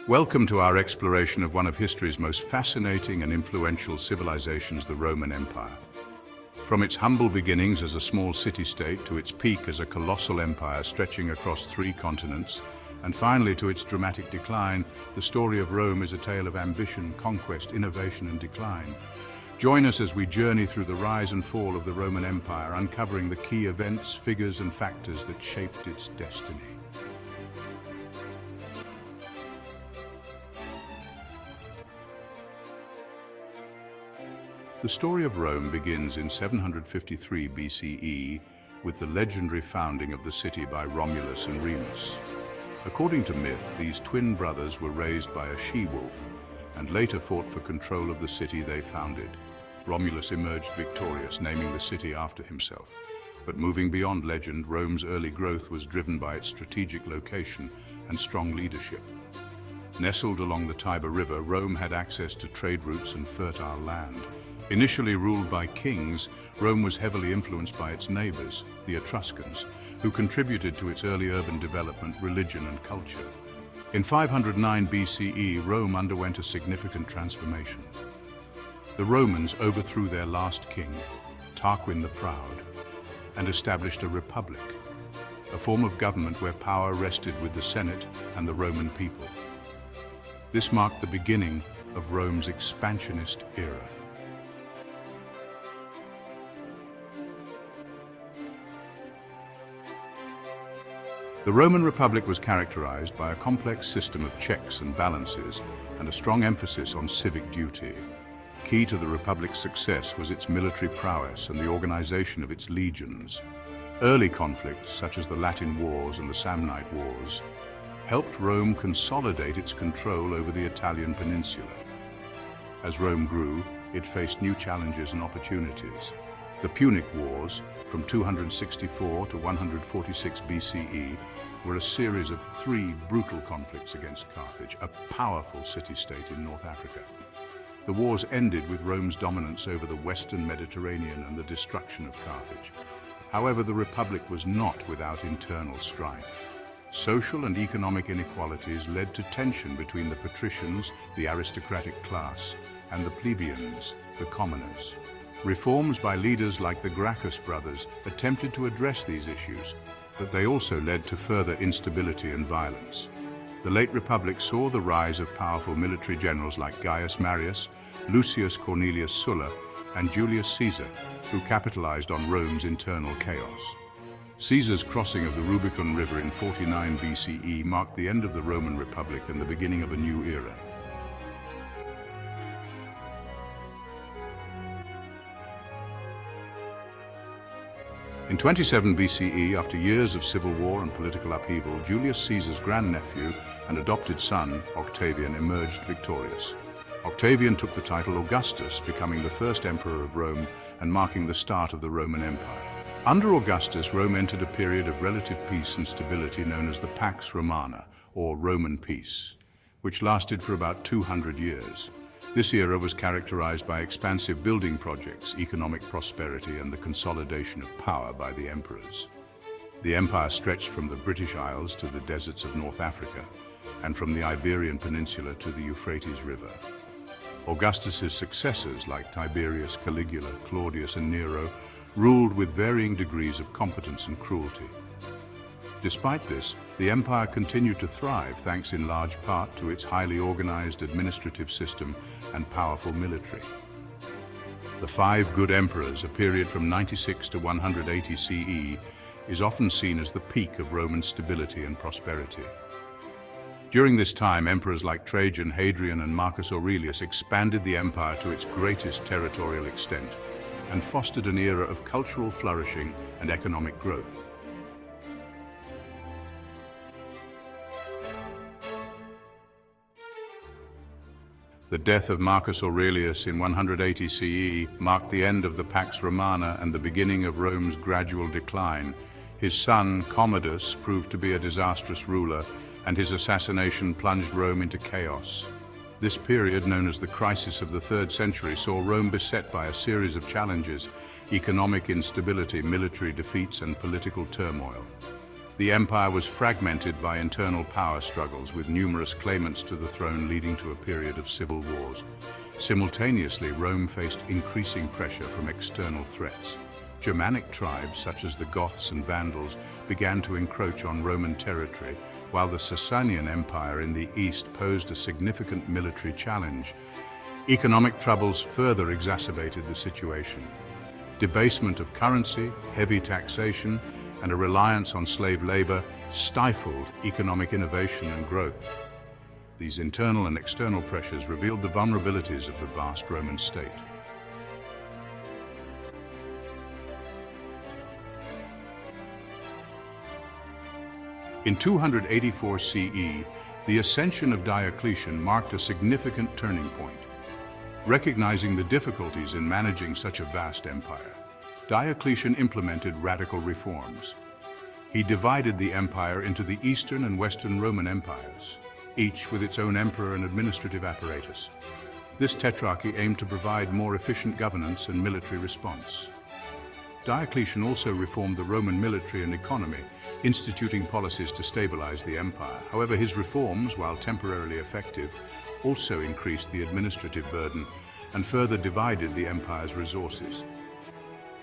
Welcome to our exploration of one of history's most fascinating and influential civilizations, the Roman Empire. From its humble beginnings as a small city-state to its peak as a colossal empire stretching across 3 continents, and finally to its dramatic decline, the story of Rome is a tale of ambition, conquest, innovation, and decline. Join us as we journey through the rise and fall of the Roman Empire, uncovering the key events, figures, and factors that shaped its destiny. The story of Rome begins in 753 BCE with the legendary founding of the city by Romulus and Remus. According to myth, these twin brothers were raised by a she-wolf and later fought for control of the city they founded. Romulus emerged victorious, naming the city after himself. But moving beyond legend, Rome's early growth was driven by its strategic location and strong leadership. Nestled along the Tiber River, Rome had access to trade routes and fertile land. Initially ruled by kings, Rome was heavily influenced by its neighbors, the Etruscans, who contributed to its early urban development, religion, and culture. In 509 BCE, Rome underwent a significant transformation. The Romans overthrew their last king, Tarquin the Proud, and established a republic, a form of government where power rested with the Senate and the Roman people. This marked the beginning of Rome's expansionist era. The Roman Republic was characterized by a complex system of checks and balances and a strong emphasis on civic duty. Key to the Republic's success was its military prowess and the organization of its legions. Early conflicts, such as the Latin Wars and the Samnite Wars, helped Rome consolidate its control over the Italian peninsula. As Rome grew, it faced new challenges and opportunities. The Punic Wars, from 264 to 146 BCE, were a series of 3 brutal conflicts against Carthage, a powerful city-state in North Africa. The wars ended with Rome's dominance over the Western Mediterranean and the destruction of Carthage. However, the Republic was not without internal strife. Social and economic inequalities led to tension between the patricians, the aristocratic class, and the plebeians, the commoners. Reforms by leaders like the Gracchus brothers attempted to address these issues, but they also led to further instability and violence. The late Republic saw the rise of powerful military generals like Gaius Marius, Lucius Cornelius Sulla, and Julius Caesar, who capitalized on Rome's internal chaos. Caesar's crossing of the Rubicon River in 49 BCE marked the end of the Roman Republic and the beginning of a new era. In 27 BCE, after years of civil war and political upheaval, Julius Caesar's grandnephew and adopted son, Octavian, emerged victorious. Octavian took the title Augustus, becoming the first emperor of Rome and marking the start of the Roman Empire. Under Augustus, Rome entered a period of relative peace and stability known as the Pax Romana, or Roman peace, which lasted for about 200 years. This era was characterized by expansive building projects, economic prosperity, and the consolidation of power by the emperors. The empire stretched from the British Isles to the deserts of North Africa, and from the Iberian Peninsula to the Euphrates River. Augustus's successors, like Tiberius, Caligula, Claudius, and Nero, ruled with varying degrees of competence and cruelty. Despite this, the empire continued to thrive thanks in large part to its highly organized administrative system and powerful military. The 5 Good Emperors, a period from 96 to 180 CE, is often seen as the peak of Roman stability and prosperity. During this time, emperors like Trajan, Hadrian, and Marcus Aurelius expanded the empire to its greatest territorial extent and fostered an era of cultural flourishing and economic growth. The death of Marcus Aurelius in 180 CE marked the end of the Pax Romana and the beginning of Rome's gradual decline. His son, Commodus, proved to be a disastrous ruler, and his assassination plunged Rome into chaos. This period, known as the crisis of the 3rd century, saw Rome beset by a series of challenges: economic instability, military defeats, and political turmoil. The empire was fragmented by internal power struggles, with numerous claimants to the throne, leading to a period of civil wars. Simultaneously, Rome faced increasing pressure from external threats. Germanic tribes, such as the Goths and Vandals, began to encroach on Roman territory, while the Sasanian Empire in the east posed a significant military challenge. Economic troubles further exacerbated the situation. Debasement of currency, heavy taxation, and a reliance on slave labor stifled economic innovation and growth. These internal and external pressures revealed the vulnerabilities of the vast Roman state. In 284 CE, the Ascension of Diocletian marked a significant turning point. Recognizing the difficulties in managing such a vast empire, Diocletian implemented radical reforms. He divided the empire into the Eastern and Western Roman empires, each with its own emperor and administrative apparatus. This tetrarchy aimed to provide more efficient governance and military response. Diocletian also reformed the Roman military and economy, instituting policies to stabilize the empire. However, his reforms, while temporarily effective, also increased the administrative burden and further divided the empire's resources.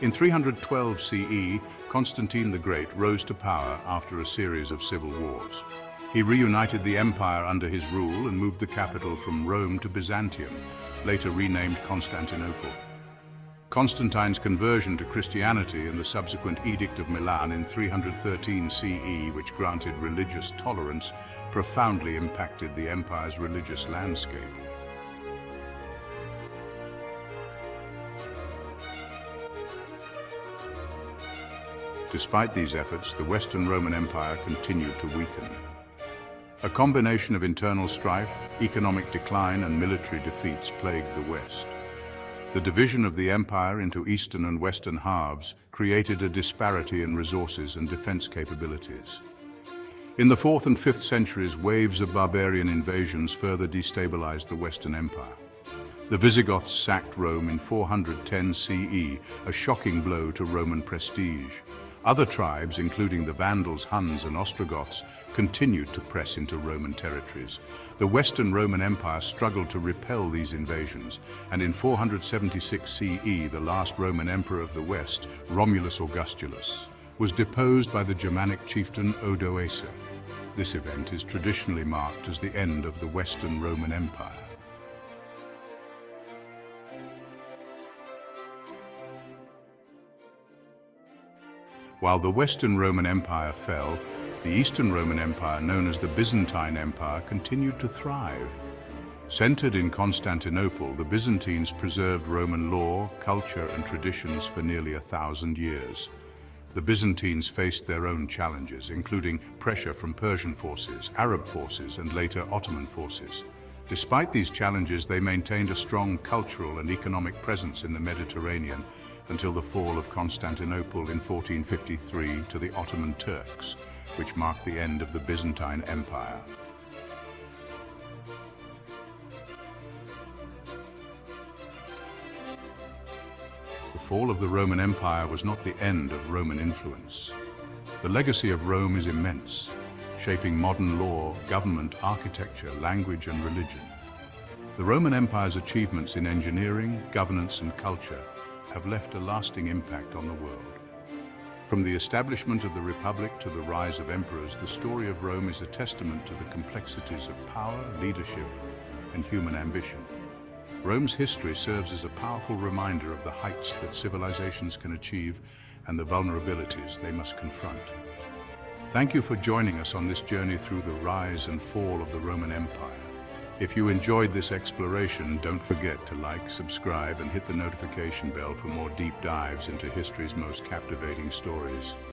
In 312 CE, Constantine the Great rose to power after a series of civil wars. He reunited the empire under his rule and moved the capital from Rome to Byzantium, later renamed Constantinople. Constantine's conversion to Christianity and the subsequent Edict of Milan in 313 CE, which granted religious tolerance, profoundly impacted the empire's religious landscape. Despite these efforts, the Western Roman Empire continued to weaken. A combination of internal strife, economic decline, and military defeats plagued the West. The division of the empire into eastern and western halves created a disparity in resources and defense capabilities. In the 4th and 5th centuries, waves of barbarian invasions further destabilized the Western Empire. The Visigoths sacked Rome in 410 CE, a shocking blow to Roman prestige. Other tribes, including the Vandals, Huns, and Ostrogoths, continued to press into Roman territories. The Western Roman Empire struggled to repel these invasions, and in 476 CE, the last Roman emperor of the West, Romulus Augustulus, was deposed by the Germanic chieftain Odoacer. This event is traditionally marked as the end of the Western Roman Empire. While the Western Roman Empire fell, the Eastern Roman Empire, known as the Byzantine Empire, continued to thrive. Centered in Constantinople, the Byzantines preserved Roman law, culture, and traditions for nearly 1,000 years. The Byzantines faced their own challenges, including pressure from Persian forces, Arab forces, and later Ottoman forces. Despite these challenges, they maintained a strong cultural and economic presence in the Mediterranean until the fall of Constantinople in 1453 to the Ottoman Turks, which marked the end of the Byzantine Empire. The fall of the Roman Empire was not the end of Roman influence. The legacy of Rome is immense, shaping modern law, government, architecture, language, and religion. The Roman Empire's achievements in engineering, governance, and culture have left a lasting impact on the world. From the establishment of the Republic to the rise of emperors, the story of Rome is a testament to the complexities of power, leadership, and human ambition. Rome's history serves as a powerful reminder of the heights that civilizations can achieve and the vulnerabilities they must confront. Thank you for joining us on this journey through the rise and fall of the Roman Empire. If you enjoyed this exploration, don't forget to like, subscribe, and hit the notification bell for more deep dives into history's most captivating stories.